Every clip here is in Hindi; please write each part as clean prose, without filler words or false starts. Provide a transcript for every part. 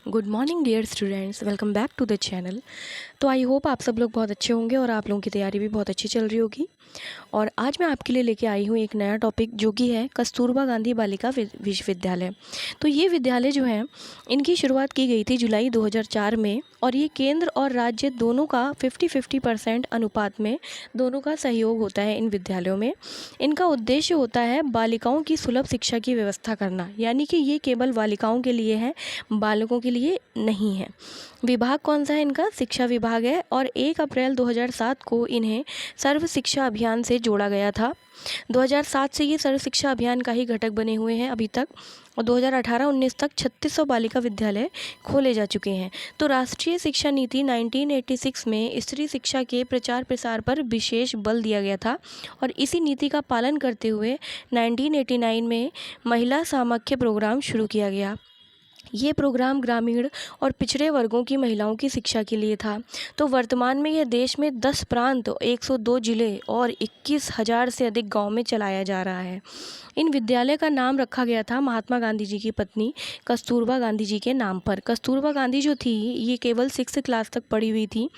Good morning dear students, welcome back to the channel. तो आई होप आप सब लोग बहुत अच्छे होंगे और आप लोगों की तैयारी भी बहुत अच्छी चल रही होगी। और आज मैं आपके लिए लेके आई हूँ एक नया टॉपिक जो कि है कस्तूरबा गांधी बालिका विश्वविद्यालय। तो ये विद्यालय जो है इनकी शुरुआत की गई थी जुलाई 2004 में और ये केंद्र और राज्य दोनों का 50-50% अनुपात में दोनों का सहयोग होता है इन विद्यालयों में। इनका उद्देश्य होता है बालिकाओं की सुलभ शिक्षा की व्यवस्था करना, यानी कि ये केवल बालिकाओं के लिए है, बालकों के लिए नहीं है। विभाग कौन सा है इनका? शिक्षा विभाग है और 1 अप्रैल 2007 को इन्हें सर्व शिक्षा अभियान से जोड़ा गया था। 2007 से ये सर्व शिक्षा अभियान का ही घटक बने हुए हैं अभी तक और 2018-19 तक 3600 बालिका विद्यालय खोले जा चुके हैं। तो राष्ट्रीय शिक्षा नीति 1986 में स्त्री शिक्षा के प्रचार प्रसार पर विशेष बल दिया गया था और इसी नीति का पालन करते हुए 1989 में महिला सामर्थ्य प्रोग्राम शुरू किया गया। ये प्रोग्राम ग्रामीण और पिछड़े वर्गों की महिलाओं की शिक्षा के लिए था। तो वर्तमान में यह देश में 10 प्रांत, 102 जिले और 21,000 से अधिक गांव में चलाया जा रहा है। इन विद्यालय का नाम रखा गया था महात्मा गांधी जी की पत्नी कस्तूरबा गांधी जी के नाम पर। कस्तूरबा गांधी जो थी ये केवल 6th क्लास तक पढ़ी हुई थी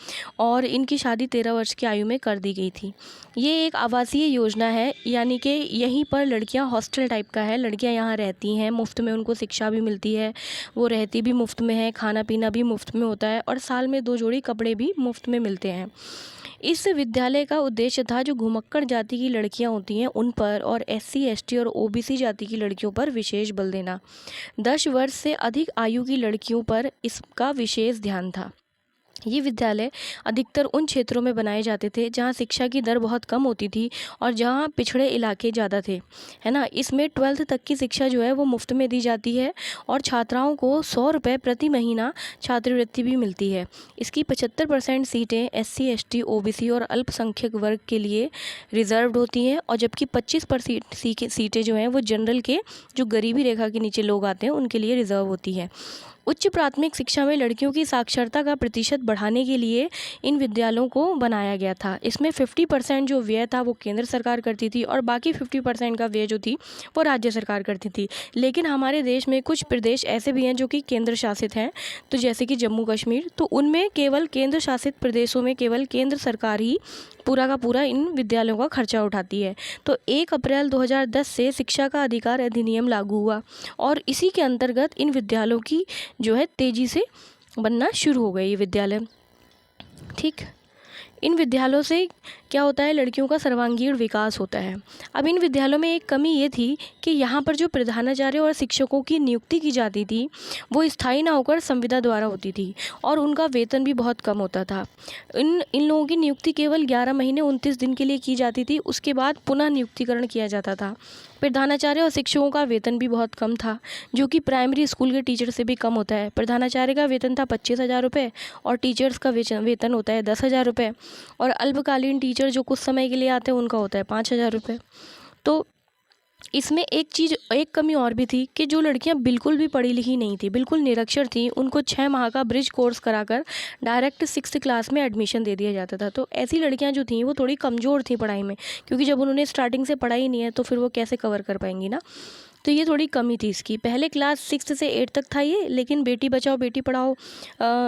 और इनकी शादी 13 वर्ष की आयु में कर दी गई थी। ये एक आवासीय योजना है, यानी कि यहीं पर लड़कियां, हॉस्टल टाइप का है, लड़कियां यहाँ रहती हैं, मुफ्त में उनको शिक्षा भी मिलती है, वो रहती भी मुफ्त में है, खाना पीना भी मुफ्त में होता है और साल में 2 जोड़ी कपड़े भी मुफ्त में मिलते हैं। इस विद्यालय का उद्देश्य था जो घुमक्कड़ जाति की लड़कियां होती हैं उन पर और SC, ST और OBC जाति की लड़कियों पर विशेष बल देना। 10 वर्ष से अधिक आयु की लड़कियों पर इसका विशेष ध्यान था। ये विद्यालय अधिकतर उन क्षेत्रों में बनाए जाते थे जहाँ शिक्षा की दर बहुत कम होती थी और जहाँ पिछड़े इलाके ज़्यादा थे, है ना। इसमें 12th तक की शिक्षा जो है वो मुफ्त में दी जाती है और छात्राओं को 100 रुपये प्रति महीना छात्रवृत्ति भी मिलती है। इसकी 75% सीटें SC, ST, OBC और अल्पसंख्यक वर्ग के लिए रिजर्व्ड होती हैं और जबकि 25% सीटें जो हैं वो जनरल के, जो गरीबी रेखा के नीचे लोग आते हैं, उनके लिए रिजर्व होती है। उच्च प्राथमिक शिक्षा में लड़कियों की साक्षरता का प्रतिशत बढ़ाने के लिए इन विद्यालयों को बनाया गया था। इसमें 50% जो व्यय था वो केंद्र सरकार करती थी और बाकी 50% का व्यय जो थी वो राज्य सरकार करती थी। लेकिन हमारे देश में कुछ प्रदेश ऐसे भी हैं जो कि केंद्र शासित हैं, तो जैसे कि जम्मू कश्मीर, तो उनमें केवल केंद्र शासित प्रदेशों में केवल केंद्र सरकार ही पूरा का पूरा इन विद्यालयों का खर्चा उठाती है। तो 1 अप्रैल 2010 से शिक्षा का अधिकार अधिनियम लागू हुआ और इसी के अंतर्गत इन विद्यालयों की जो है तेज़ी से बनना शुरू हो गए ये विद्यालय। ठीक, इन विद्यालयों से क्या होता है, लड़कियों का सर्वांगीण विकास होता है। अब इन विद्यालयों में एक कमी ये थी कि यहाँ पर जो प्रधानाचार्य और शिक्षकों की नियुक्ति की जाती थी वो स्थायी ना होकर संविदा द्वारा होती थी और उनका वेतन भी बहुत कम होता था। इन लोगों की नियुक्ति केवल 11 महीने 29 दिन के लिए की जाती थी, उसके बाद पुनः नियुक्तिकरण किया जाता था। प्रधानाचार्य और शिक्षकों का वेतन भी बहुत कम था, जो कि प्राइमरी स्कूल के टीचर से भी कम होता है। प्रधानाचार्य का वेतन था 25,000 रुपये और टीचर्स का वेतन होता है 10,000 रुपये और अल्पकालीन टीचर जो कुछ समय के लिए आते हैं उनका होता है 5,000 रुपये। तो इसमें एक कमी और भी थी कि जो लड़कियां बिल्कुल भी पढ़ी लिखी नहीं थी, बिल्कुल निरक्षर थी, उनको 6 माह का ब्रिज कोर्स कराकर डायरेक्ट 6th क्लास में एडमिशन दे दिया जाता था। तो ऐसी लड़कियां जो थीं वो थोड़ी कमज़ोर थी पढ़ाई में, क्योंकि जब उन्होंने स्टार्टिंग से पढ़ाई नहीं है तो फिर वो कैसे कवर कर पाएंगी ना। तो ये थोड़ी कमी थी इसकी। पहले क्लास 6 से 8 तक था ये, लेकिन बेटी बचाओ बेटी पढ़ाओ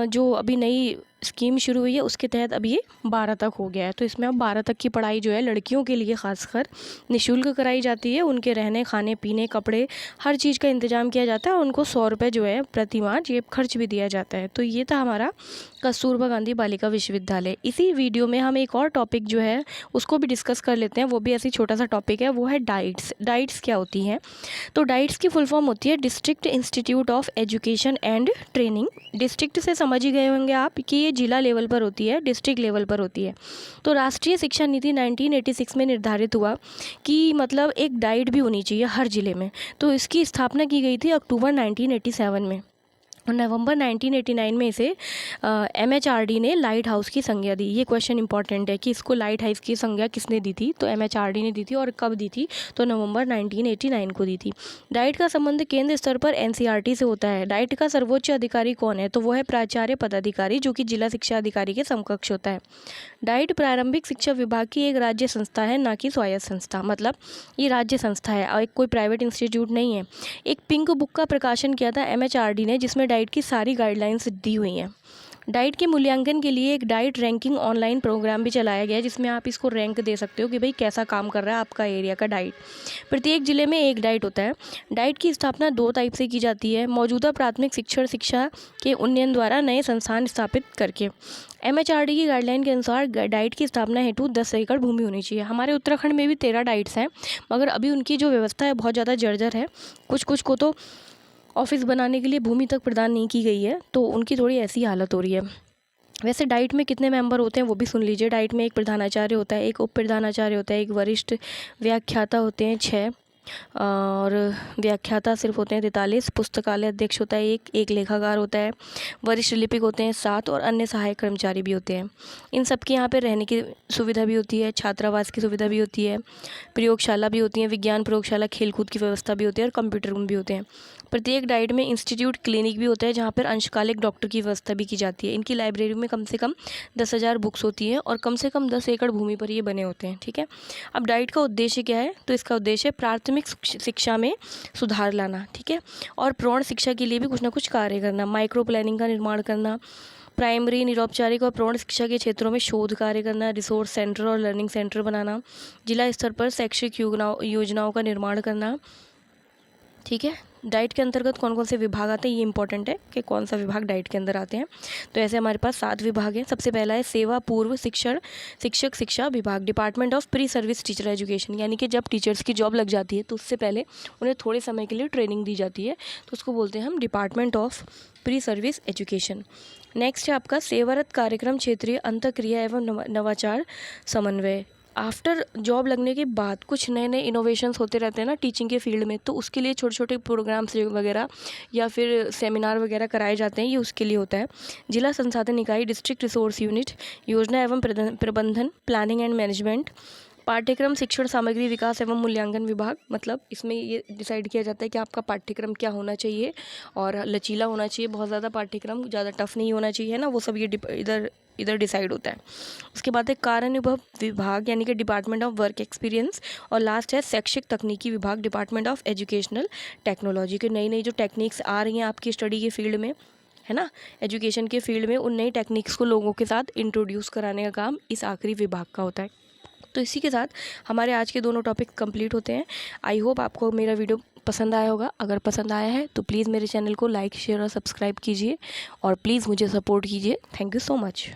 जो अभी नई स्कीम शुरू हुई है उसके तहत अब ये 12 तक हो गया है। तो इसमें अब 12 तक की पढ़ाई जो है लड़कियों के लिए खासकर निःशुल्क कराई जाती है। उनके रहने, खाने, पीने, कपड़े, हर चीज़ का इंतजाम किया जाता है और उनको 100 रुपये जो है प्रति माह जेब खर्च भी दिया जाता है। तो ये था हमारा कस्तूरबा गांधी बालिका विश्वविद्यालय। इसी वीडियो में हम एक और टॉपिक जो है उसको भी डिस्कस कर लेते हैं, वो भी ऐसी छोटा सा टॉपिक है, वो है डाइट्स। डाइट्स क्या होती हैं? तो डाइट्स की फुल फॉर्म होती है district institute of education and training. District से समझ ही गए होंगे आप कि ये जिला लेवल पर होती है, डिस्ट्रिक्ट लेवल पर होती है। तो राष्ट्रीय शिक्षा नीति 1986 में निर्धारित हुआ कि मतलब एक डाइट भी होनी चाहिए हर जिले में। तो इसकी स्थापना की गई थी अक्टूबर 1987 में और नवंबर 1989 में इसे MHRD ने लाइट हाउस की संज्ञा दी। ये क्वेश्चन इंपॉर्टेंट है कि इसको लाइट हाउस की संज्ञा किसने दी थी? तो MHRD ने दी थी और कब दी थी? तो नवंबर 1989 को दी थी। डाइट का संबंध केंद्र स्तर पर NCERT से होता है। डाइट का सर्वोच्च अधिकारी कौन है? तो वो है प्राचार्य पदाधिकारी, जो कि जिला शिक्षा अधिकारी के समकक्ष होता है। डाइट प्रारंभिक शिक्षा विभाग की एक राज्य संस्था है, ना कि स्वायत्त संस्था। मतलब ये राज्य संस्था है और कोई प्राइवेट इंस्टीट्यूट नहीं है। एक पिंक बुक का प्रकाशन किया था MHRD ने, जिसमें डाइट की सारी गाइडलाइंस दी हुई हैं। डाइट के मूल्यांकन के लिए एक डाइट रैंकिंग ऑनलाइन प्रोग्राम भी चलाया गया है, जिसमें आप इसको रैंक दे सकते हो कि भाई कैसा काम कर रहा है आपका एरिया का डाइट। प्रत्येक जिले में एक डाइट होता है। डाइट की स्थापना 2 टाइप से की जाती है, मौजूदा प्राथमिक शिक्षण शिक्षा के उन्नयन द्वारा नए संस्थान स्थापित करके। MHRD की गाइडलाइन के अनुसार डाइट की स्थापना हेतु 10 एकड़ भूमि होनी चाहिए। हमारे उत्तराखंड में भी 13 डाइट्स हैं, मगर अभी उनकी जो व्यवस्था है बहुत ज़्यादा जर्जर है। कुछ को तो ऑफिस बनाने के लिए भूमि तक प्रदान नहीं की गई है, तो उनकी थोड़ी ऐसी हालत हो रही है। वैसे डाइट में कितने मेंबर होते हैं वो भी सुन लीजिए। डाइट में एक प्रधानाचार्य होता है, एक उप प्रधानाचार्य होता है, एक वरिष्ठ व्याख्याता होते हैं 6, और व्याख्याता सिर्फ होते हैं 43, पुस्तकालय अध्यक्ष होता है एक लेखाकार होता है, वरिष्ठ लिपिक होते हैं 7 और अन्य सहायक कर्मचारी भी होते हैं। इन सब के यहाँ पे रहने की सुविधा भी होती है, छात्रावास की सुविधा भी होती है, प्रयोगशाला भी होती है, विज्ञान प्रयोगशाला, खेलकूद की व्यवस्था भी होती है और कंप्यूटर रूम भी होते हैं। प्रत्येक डाइट में इंस्टीट्यूट क्लिनिक भी होता है, जहाँ पर अंशकालिक डॉक्टर की व्यवस्था भी की जाती है। इनकी लाइब्रेरी में कम से कम 10,000 बुक्स होती हैं और कम से कम 10 एकड़ भूमि पर ये बने होते हैं। ठीक है, अब डाइट का उद्देश्य क्या है? तो इसका उद्देश्य प्राथमिक शिक्षा में सुधार लाना, ठीक है, और प्रौढ़ शिक्षा के लिए भी कुछ ना कुछ कार्य करना, माइक्रो प्लानिंग का निर्माण करना, प्राइमरी, निरौपचारिक और प्रौढ़ शिक्षा के क्षेत्रों में शोध कार्य करना, रिसोर्स सेंटर और लर्निंग सेंटर बनाना, जिला स्तर पर शैक्षिक योजनाओं का निर्माण करना। ठीक है, डाइट के अंतर्गत कौन कौन से विभाग आते हैं, ये इंपॉर्टेंट है कि कौन सा विभाग डाइट के अंदर आते हैं। तो ऐसे हमारे पास 7 विभाग हैं। सबसे पहला है सेवा पूर्व शिक्षक शिक्षा विभाग, department of pre service teacher education, यानी कि जब टीचर्स की जॉब लग जाती है तो उससे पहले उन्हें थोड़े समय के लिए ट्रेनिंग दी जाती है, तो उसको बोलते हैं हम department of pre service education. Next है आपका सेवारत कार्यक्रम क्षेत्रीय अंतःक्रिया एवं नवाचार समन्वय। आफ्टर जॉब लगने के बाद कुछ नए नए इनोवेशंस होते रहते हैं ना टीचिंग के फील्ड में, तो उसके लिए छोटे छोटे प्रोग्राम्स वगैरह या फिर सेमिनार वगैरह कराए जाते हैं, ये उसके लिए होता है। जिला संसाधन इकाई, डिस्ट्रिक्ट रिसोर्स यूनिट, योजना एवं प्रबंधन, प्लानिंग एंड मैनेजमेंट, पाठ्यक्रम शिक्षण सामग्री विकास एवं मूल्यांकन विभाग, मतलब इसमें ये डिसाइड किया जाता है कि आपका पाठ्यक्रम क्या होना चाहिए और लचीला होना चाहिए, बहुत ज़्यादा पाठ्यक्रम ज़्यादा टफ नहीं होना चाहिए, है ना, वो सब ये इधर डिसाइड होता है। उसके बाद है कार्यानुभव विभाग, यानी कि डिपार्टमेंट ऑफ वर्क एक्सपीरियंस, और लास्ट है शैक्षिक तकनीकी विभाग, डिपार्टमेंट ऑफ एजुकेशनल टेक्नोलॉजी। के नई नई जो टेक्निक्स आ रही हैं आपकी स्टडी के फील्ड में, है ना, एजुकेशन के फील्ड में, उन नई टेक्निक्स को लोगों के साथ इंट्रोड्यूस कराने का काम इस आखिरी विभाग का होता है। तो इसी के साथ हमारे आज के दोनों टॉपिक कंप्लीट होते हैं। आई होप आपको मेरा वीडियो पसंद आया होगा। अगर पसंद आया है तो प्लीज़ मेरे चैनल को लाइक, शेयर और सब्सक्राइब कीजिए और प्लीज़ मुझे सपोर्ट कीजिए। Thank you so much.